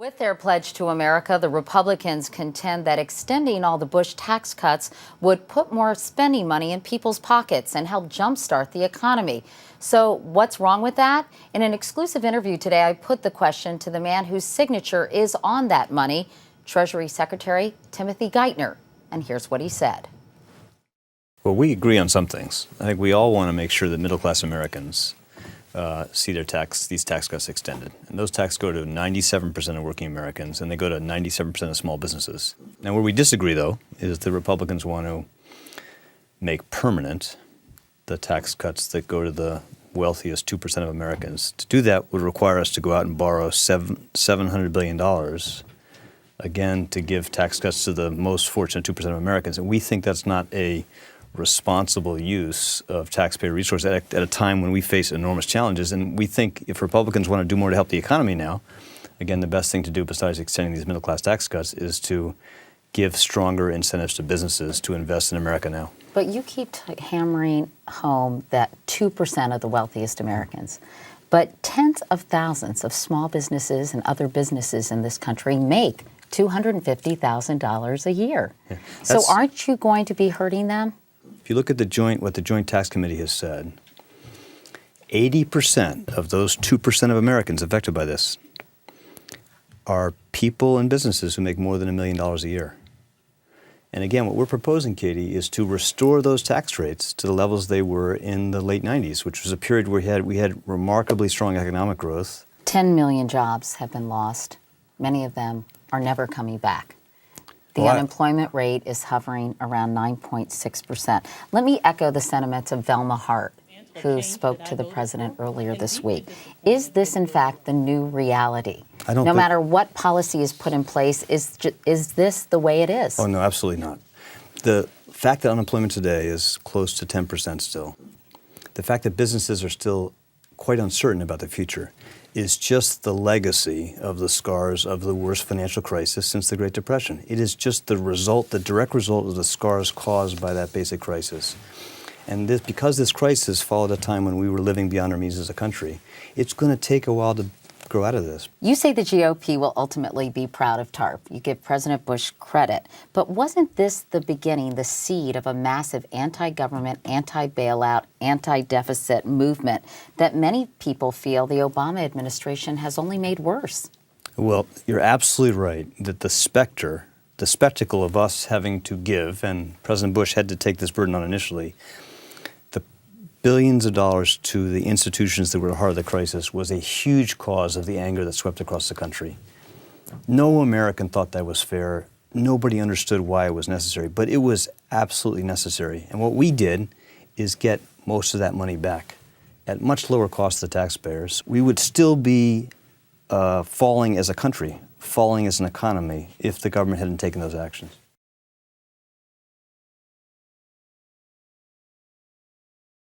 With their pledge to America, the Republicans contend that extending all the Bush tax cuts would put more spending money in people's pockets and help jumpstart the economy. So what's wrong with that? In an exclusive interview today, I put the question to the man whose signature is on that money, Treasury Secretary Timothy Geithner. And here's what he said. Well, we agree on some things. I think we all want to make sure that middle-class Americans see these tax cuts extended. And those taxes go to 97% of working Americans, and they go to 97% of small businesses. Now, where we disagree, though, is the Republicans want to make permanent the tax cuts that go to the wealthiest 2% of Americans. To do that would require us to go out and borrow $700 billion, again, to give tax cuts to the most fortunate 2% of Americans. And we think that's not a responsible use of taxpayer resources at a time when we face enormous challenges. And we think if Republicans want to do more to help the economy now, again, the best thing to do besides extending these middle-class tax cuts is to give stronger incentives to businesses to invest in America now. But you keep hammering home that 2% of the wealthiest Americans. But tens of thousands of small businesses and other businesses in this country make $250,000 a year. Yeah, so aren't you going to be hurting them? If you look at what the Joint Tax Committee has said, 80% of those 2% of Americans affected by this are people and businesses who make more than $1 million a year. And again, what we're proposing, Katie, is to restore those tax rates to the levels they were in the late 90s, which was a period where we had remarkably strong economic growth. 10 million jobs have been lost. Many of them are never coming back. The unemployment rate is hovering around 9.6%. Let me echo the sentiments of Velma Hart, who spoke to the president earlier this week. Is this, in fact, the new reality? No matter what policy is put in place, is this the way it is? Oh, no, absolutely not. The fact that unemployment today is close to 10% still, the fact that businesses are still quite uncertain about the future, is just the legacy of the scars of the worst financial crisis since the Great Depression. It is just the direct result of the scars caused by that basic crisis. And because this crisis followed a time when we were living beyond our means as a country, it's going to take a while to grow out of this. You say the GOP will ultimately be proud of TARP. You give President Bush credit. But wasn't this the beginning, the seed of a massive anti-government, anti-bailout, anti-deficit movement that many people feel the Obama administration has only made worse? Well, you're absolutely right that the spectacle of us having to give, and President Bush had to take this burden on initially, billions of dollars to the institutions that were at the heart of the crisis was a huge cause of the anger that swept across the country. No American thought that was fair. Nobody understood why it was necessary, but it was absolutely necessary. And what we did is get most of that money back at much lower cost to the taxpayers. We would still be falling as a country, falling as an economy if the government hadn't taken those actions.